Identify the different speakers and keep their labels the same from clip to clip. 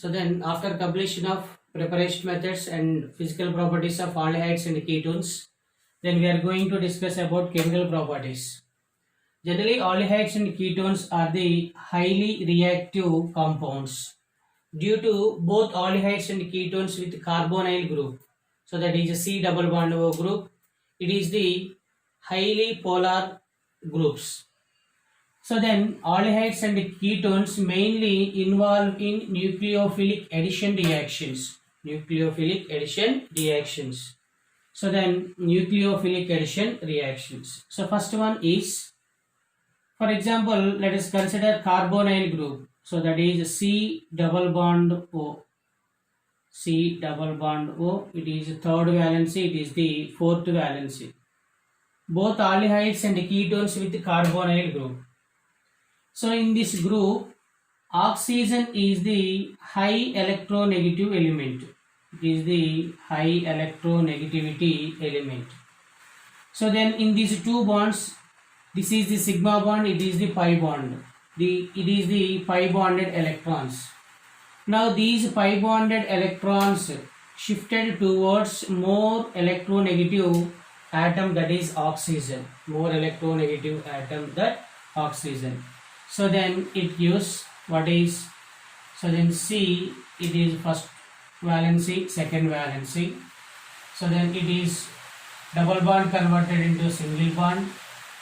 Speaker 1: So then after completion of preparation methods and physical properties of aldehydes and ketones, then we are going to discuss about chemical properties. Generally, aldehydes and ketones are the highly reactive compounds due to both aldehydes and ketones with carbonyl group. So that is a C double bond O group. It is the highly polar groups. So then aldehydes and ketones mainly involve in nucleophilic addition reactions. Nucleophilic addition reactions. So then nucleophilic addition reactions. So first one is, for example, let us consider carbonyl group. So that is C double bond O. C double bond O. It is third valency. It is the fourth valency. Both aldehydes and ketones with carbonyl group. So in this group, oxygen is the high electronegative element. It is the high electronegativity element. So then in these two bonds, this is the sigma bond, it is the pi bond. It is the pi bonded electrons. Now these pi bonded electrons shifted towards more electronegative atom, that is oxygen. More electronegative atom, that oxygen. So then it gives what is, so then C, it is first valency, second valency. So then it is double bond converted into single bond,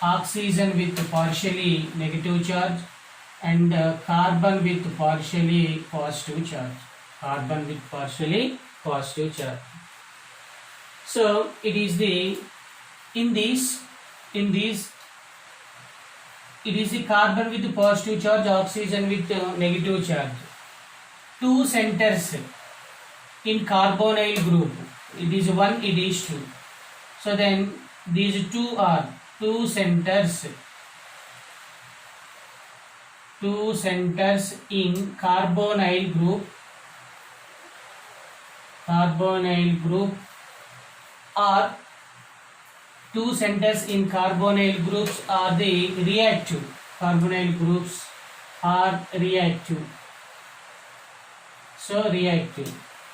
Speaker 1: oxygen with partially negative charge and carbon with partially positive charge. Carbon with partially positive charge. So it is the, in these it is the carbon with positive charge, oxygen with negative charge. Two centers in carbonyl group. It is 1, it is 2. So then these two are two centers in carbonyl group. Carbonyl group are two centers in carbonyl groups are the reactive. Carbonyl groups are reactive. So reactive.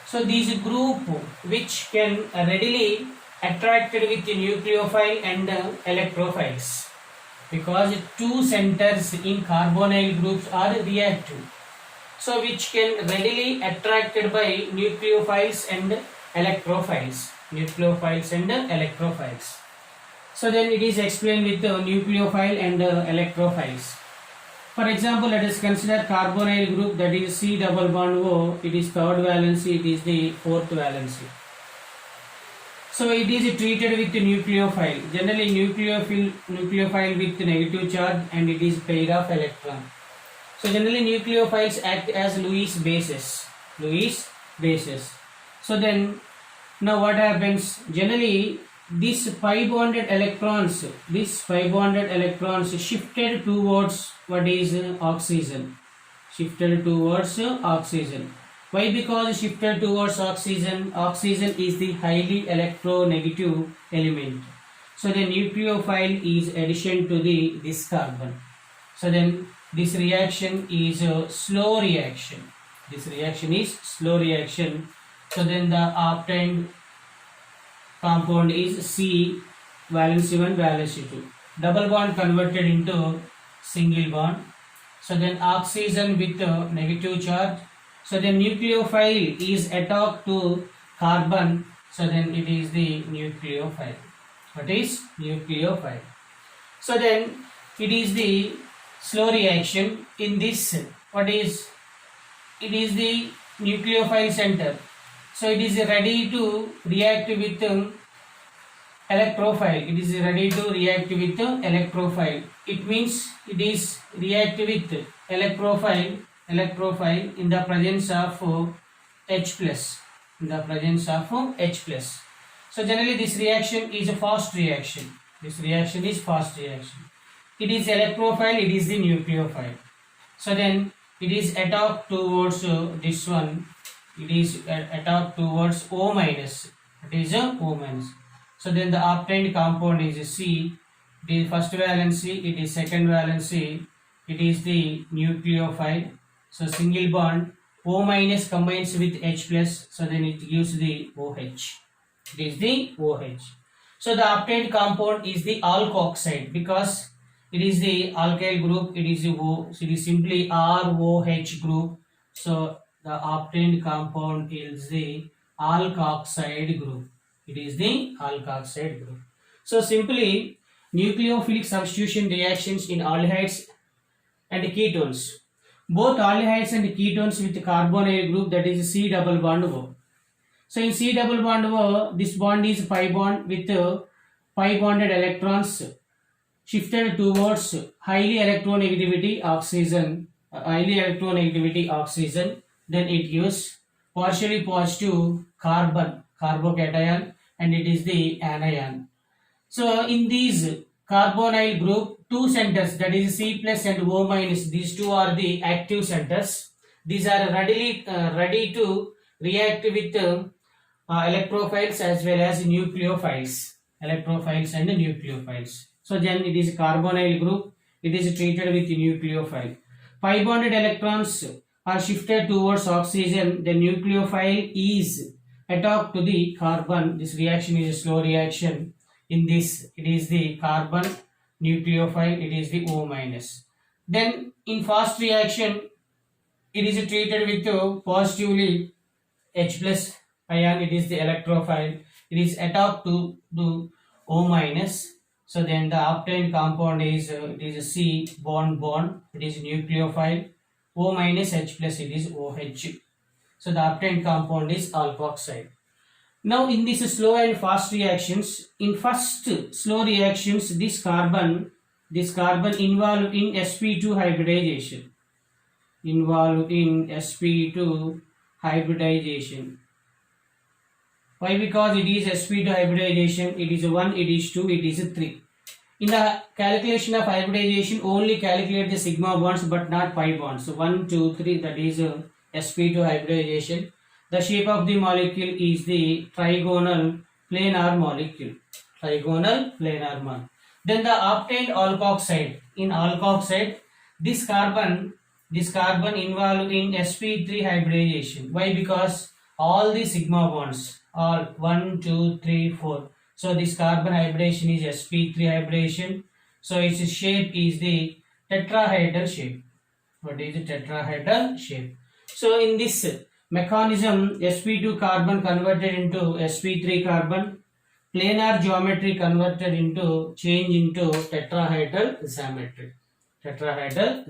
Speaker 1: So these group which can readily attracted with the nucleophile and electrophiles, because two centers in carbonyl groups are reactive. So which can readily attracted by nucleophiles and electrophiles. Nucleophiles and electrophiles. So then it is explained with the nucleophile and electrophiles. For example, let us consider carbonyl group, that is C double bond O. It is third valency, it is the fourth valency. So it is treated with the nucleophile. Generally nucleophile with negative charge and it is pair of electron. So generally nucleophiles act as Lewis bases. Lewis bases. So then now what happens? Generally these pi bonded electrons shifted towards what is oxygen. Shifted towards oxygen. Why? Because shifted towards oxygen. Oxygen is the highly electronegative element. So the nucleophile is addition to this carbon. So then this reaction is a slow reaction. This reaction is slow reaction. So then the obtained compound is C, valency 1, valency 2. Double bond converted into single bond. So then oxygen with negative charge. So the nucleophile is attached to carbon. So then it is the nucleophile. What is nucleophile? So then it is the slow reaction. In this, what is? It is the nucleophile center. So it is ready to react with electrophile. It is ready to react with electrophile. It means it is react with electrophile in the presence of H plus. In the presence of H plus. So generally this reaction is a fast reaction. This reaction is fast reaction. It is electrophile. It is the nucleophile. So then it is attacked towards this one. It is attacked towards O minus. It is a O minus. So then the obtained compound is C. It is first valency. It is second valency. It is the nucleophile. So single bond O minus combines with H plus, so then it gives the OH. It is the OH. So the obtained compound is the alkoxide because it is the alkyl group. It is the O. So it is simply ROH group. So the obtained compound is the alkoxide group. It is the alkoxide group. So simply nucleophilic substitution reactions in aldehydes and ketones. Both aldehydes and ketones with carbonyl group, that is C double bond O. So in C double bond O, this bond is pi bond with pi bonded electrons shifted towards highly electronegativity oxygen. Then it gives partially positive carbocation, and it is the anion. So in these carbonyl group, two centers, that is C plus and O minus, these two are the active centers. These are ready to react with electrophiles as well as nucleophiles. So then it is carbonyl group. It is treated with nucleophile. Pi bonded electrons are shifted towards oxygen. The nucleophile is attached to the carbon. This reaction is a slow reaction. In this, it is the carbon nucleophile. It is the O minus. Then in fast reaction, it is treated with positively H plus ion. It is the electrophile. It is attached to the O minus. So then the obtained compound is it is a C bond. It is nucleophile. O minus H plus, it is OH. So the obtained compound is alkoxide. Now in these slow and fast reactions, in first slow reactions, this carbon involved in sp2 hybridization. Why? Because it is sp2 hybridization. It is 1, it is 2, it is 3. In the calculation of hybridization, only calculate the sigma bonds but not pi bonds. So 1, 2, 3, that is sp2 hybridization. The shape of the molecule is the trigonal planar molecule. Then the obtained alkoxide. In alkoxide, this carbon involved in sp3 hybridization. Why? Because all the sigma bonds are 1, 2, 3, 4. So this carbon hybridization is sp3 hybridization. So its shape is the tetrahedral shape. What is the tetrahedral shape? So in this mechanism, sp2 carbon converted into sp3 carbon, planar geometry converted into tetrahedral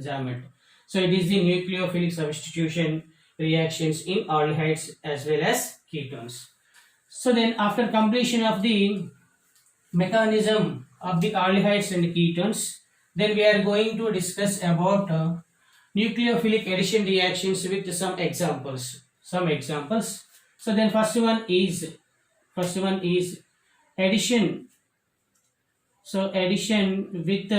Speaker 1: geometry. So it is the nucleophilic substitution reactions in aldehydes as well as ketones. So then after completion of the mechanism of the aldehydes and ketones, then we are going to discuss about nucleophilic addition reactions with some examples. So then first one is addition. So addition with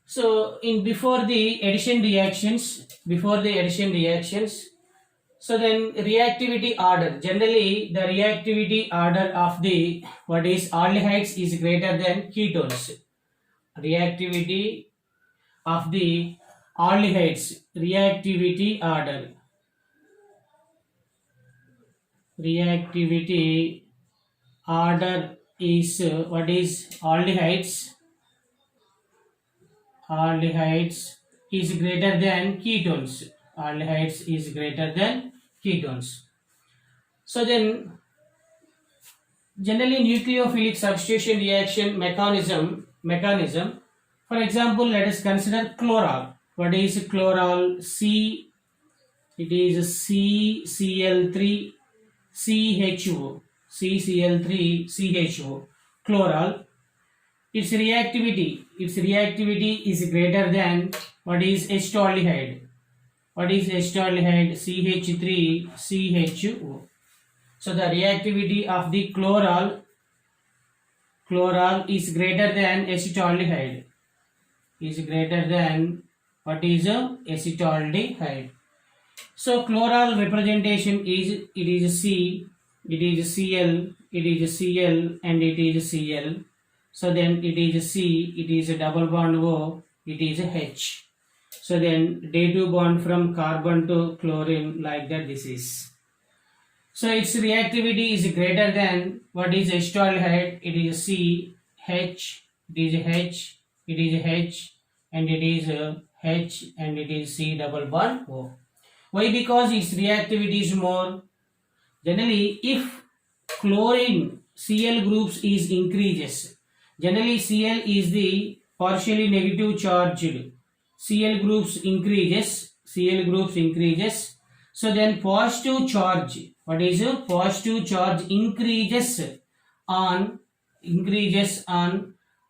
Speaker 1: so in before the addition reactions, so then reactivity order, generally the reactivity order of the aldehydes is greater than ketones. Reactivity of the aldehydes, reactivity order is aldehydes is greater than ketones. So then generally nucleophilic substitution reaction mechanism, for example, let us consider chloral. What is chloral? It is CCl3 CCl3CHO. Chloral, its reactivity is greater than acetaldehyde. CH3CHO. So the reactivity of the chloral is greater than acetaldehyde. Acetaldehyde. So chloral representation is C, it is Cl, and it is Cl. So then it is C, it is a double bond O, it is a H. So then day 2 bond from carbon to chlorine, like that this is. So its reactivity is greater than what is acetaldehyde. It is C, H, it is H, it is H, and it is H, and it is C double bond O. Why? Because its reactivity is more. Generally, if chlorine Cl groups is increases, generally Cl is the partially negative charged. Cl groups increases. Cl groups increases. So then positive charge. What is a positive charge increases on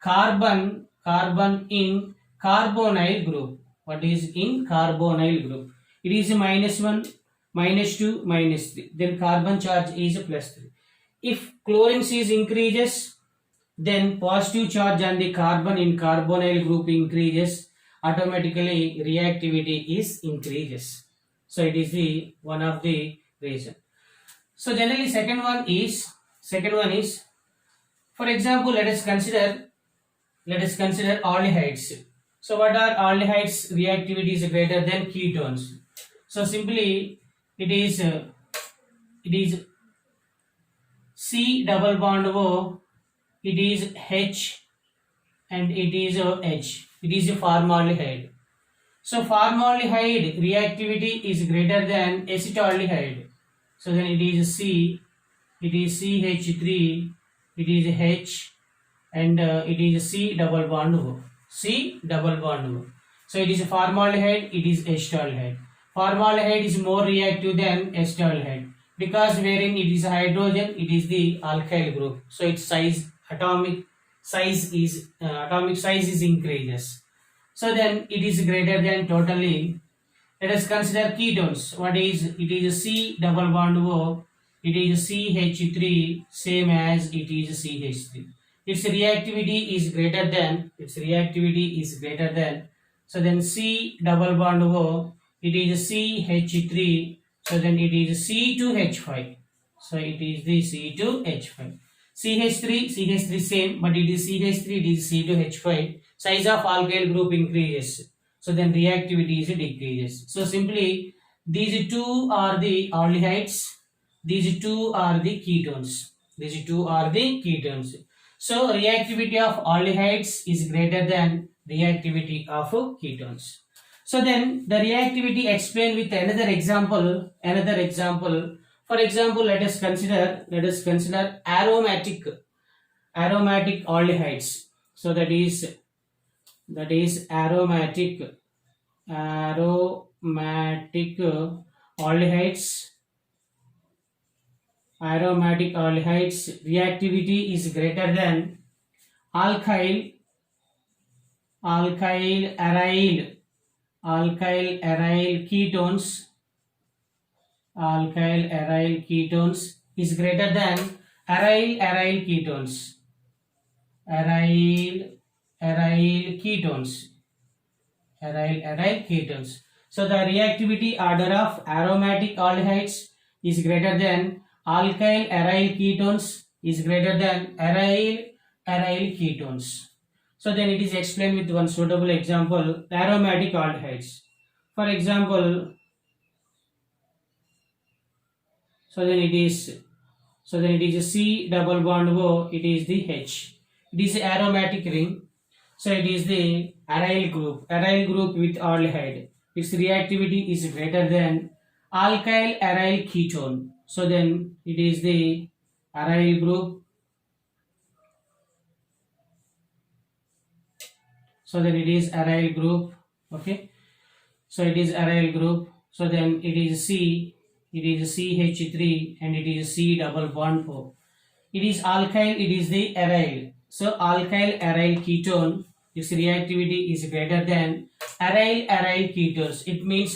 Speaker 1: carbon in carbonyl group. What is in carbonyl group? It is -1, -2, -3. Then carbon charge is +3. If chlorine is increases, then positive charge on the carbon in carbonyl group increases. Automatically reactivity is increases. So it is the one of the reason. So generally second one is, for example, let us consider aldehydes. So what are aldehydes? Reactivity is greater than ketones. So simply it is C double bond O, it is H, and it is H. It is a formaldehyde. So formaldehyde reactivity is greater than acetaldehyde. So then it is C, it is CH3, it is H, and it is C double bond O. C double bond O. So it is formaldehyde, it is acetaldehyde. Formaldehyde is more reactive than acetaldehyde because wherein it is hydrogen, it is the alkyl group. So its atomic size is increases. So then it is greater than totally. Let us consider ketones. What is it? Is C double bond O. It is CH3, same as it is CH3. Its reactivity is greater than. So then C double bond O. It is CH3. So then it is C2H5. So it is the C2H5. CH3 same, but it is CH3, it is C2H5. Size of alkyl group increases. So then reactivity is decreases. So simply these two are the aldehydes. These two are the ketones. So reactivity of aldehydes is greater than reactivity of ketones. So then the reactivity explained with another example. For example, let us consider aromatic aldehydes. So that is aromatic aldehydes. Aromatic aldehydes reactivity is greater than alkyl aryl ketones. Alkyl aryl ketones is greater than aryl ketones. Aryl ketones. So the reactivity order of aromatic aldehydes is greater than alkyl aryl ketones is greater than aryl ketones. So then it is explained with one suitable example, aromatic aldehydes. For example, so then it is C double bond O, it is the H. It is aromatic ring. So it is the aryl group with aldehyde. Its reactivity is greater than alkyl aryl ketone. So then it is the aryl group. So then it is aryl group. Okay. So it is aryl group. So then it is C. It is CH3 and it is C double bond O. It is alkyl. It is the aryl. So alkyl aryl ketone, its reactivity is greater than aryl ketones. It means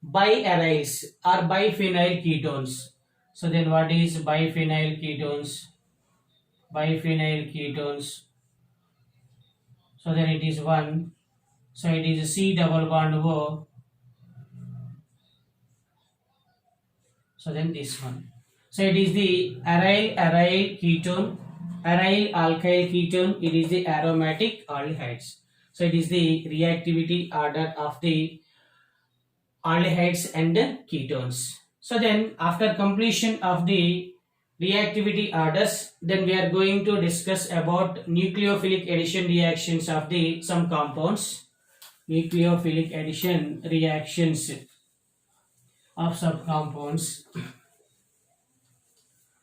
Speaker 1: biaryls or biphenyl ketones. So then what is biphenyl ketones? So then it is 1. So it is C double bond O. So then this one. So it is the aryl ketone, aryl alkyl ketone. It is the aromatic aldehydes. So it is the reactivity order of the aldehydes and ketones. So then after completion of the reactivity orders, then we are going to discuss about nucleophilic addition reactions of the some compounds. Nucleophilic addition reactions of some compounds.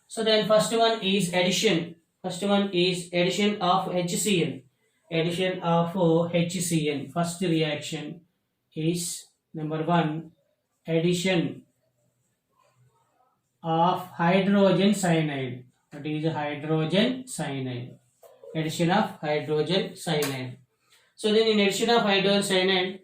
Speaker 1: So then first one is addition. First one is addition of HCl. Addition of HCl. First reaction is number one, addition of hydrogen cyanide. That is hydrogen cyanide. Addition of hydrogen cyanide. So then in addition of hydrogen cyanide,